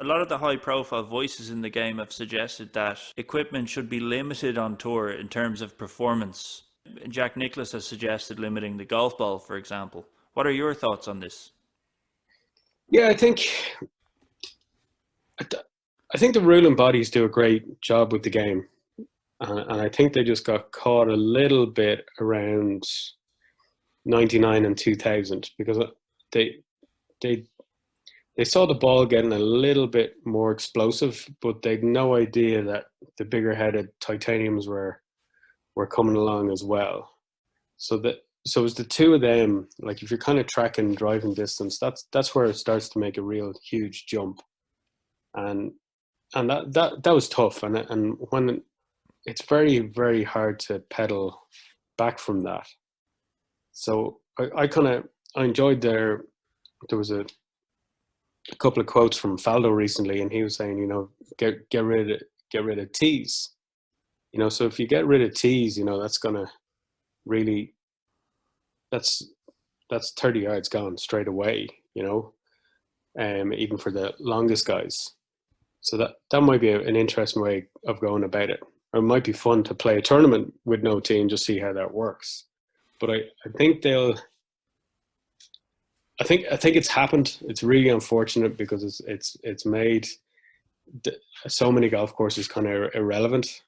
a lot of the high profile voices in the game have suggested that equipment should be limited on tour in terms of performance. Jack Nicklaus has suggested limiting the golf ball, for example. What are your thoughts on this? Yeah, I think the ruling bodies do a great job with the game, and I think they just got caught a little bit around '99 and 2000 because they they they saw the ball getting a little bit more explosive, but they'd no idea that the bigger headed titaniums were coming along as well. So it's the two of them. Like if you're kind of tracking driving distance, that's where it starts to make a real huge jump, and that was tough. And when it's very hard to pedal back from that. So I kind of I enjoyed there was a couple of quotes from Faldo recently, and he was saying, get rid of tees. So if you get rid of tees, that's gonna really that's that's 30 yards gone straight away. Even for the longest guys. So that might be an interesting way of going about it. Or it might be fun to play a tournament with no tee and just see how that works. But I think I think it's happened. It's really unfortunate because it's made so many golf courses kind of irrelevant.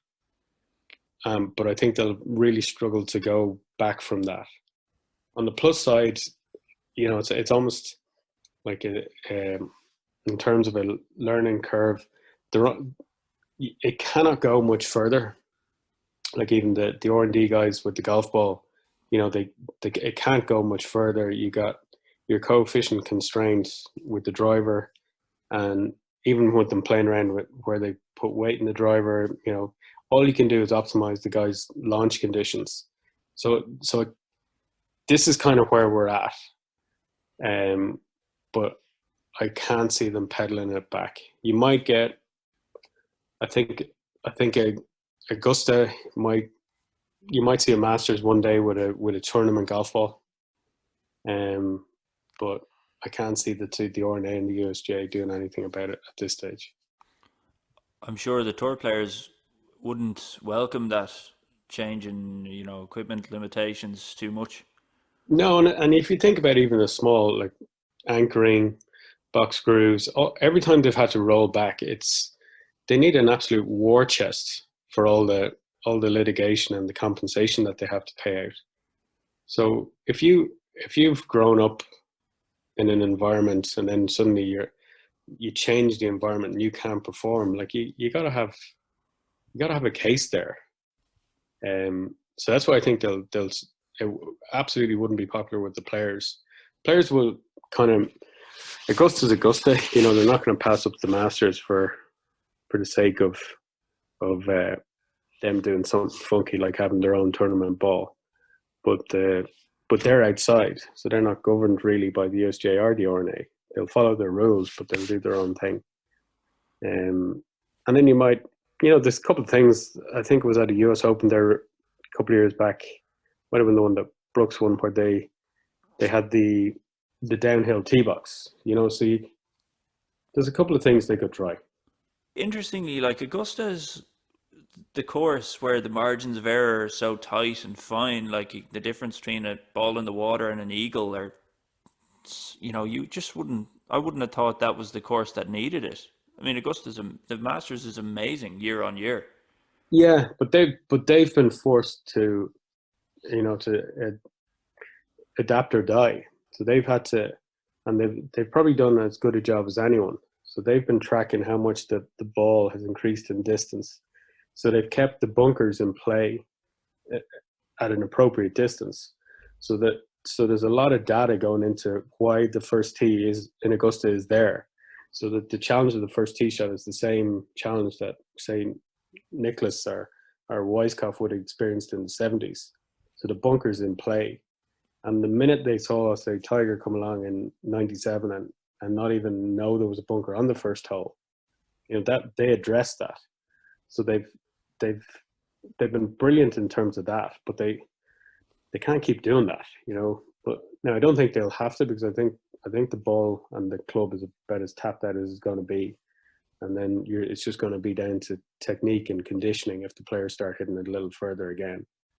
But I think they'll really struggle to go back from that. On the plus side, it's almost like in terms of a learning curve, there it cannot go much further. Like even the R&D guys with the golf ball, they it can't go much further. You got your coefficient constraints with the driver, and even with them playing around with where they put weight in the driver, all you can do is optimize the guy's launch conditions. So this is kind of where we're at, but I can't see them pedaling it back. You might get, I think, Augusta might you might see a Masters one day with a tournament golf ball, but I can't see the R&A and the USGA doing anything about it at this stage. I'm sure the tour players wouldn't welcome that change in, equipment limitations too much. No, and if you think about even a small like anchoring, box screws, every time they've had to roll back, they need an absolute war chest for all the litigation and the compensation that they have to pay out. So if you've grown up in an environment and then suddenly you change the environment and you can't perform, like you gotta have a case there. So that's why I think they'll it absolutely wouldn't be popular with the players. Players will kind of Augusta's Augusta. They're not going to pass up the Masters for the sake of them doing something funky like having their own tournament ball. But they're outside, so they're not governed really by the USJ or the RNA. They'll follow their rules, but they'll do their own thing. And then you might, there's a couple of things. I think it was at the US Open there a couple of years back. Might have been the one that Brooks won, where they had the downhill tee box. There's a couple of things they could try. Interestingly, like Augusta's the course where the margins of error are so tight and fine, like the difference between a ball in the water and an eagle are, you just wouldn't, I wouldn't have thought that was the course that needed it. I mean, the Masters is amazing year on year. Yeah, but they've been forced to adapt or die. So they've had to, and they've probably done as good a job as anyone. So they've been tracking how much the ball has increased in distance. So they've kept the bunkers in play at an appropriate distance. So there's a lot of data going into why the first tee is in Augusta is there. So that the challenge of the first tee shot is the same challenge that say Nicholas or Weiskopf would have experienced in the 70s. So the bunker's in play. And the minute they saw, say, Tiger come along in '97 and not even know there was a bunker on the first hole, that they addressed that. So they've been brilliant in terms of that, but they can't keep doing that. But now I don't think they'll have to, because I think the ball and the club is about as tapped out as it's going to be. and then it's just going to be down to technique and conditioning if the players start hitting it a little further again.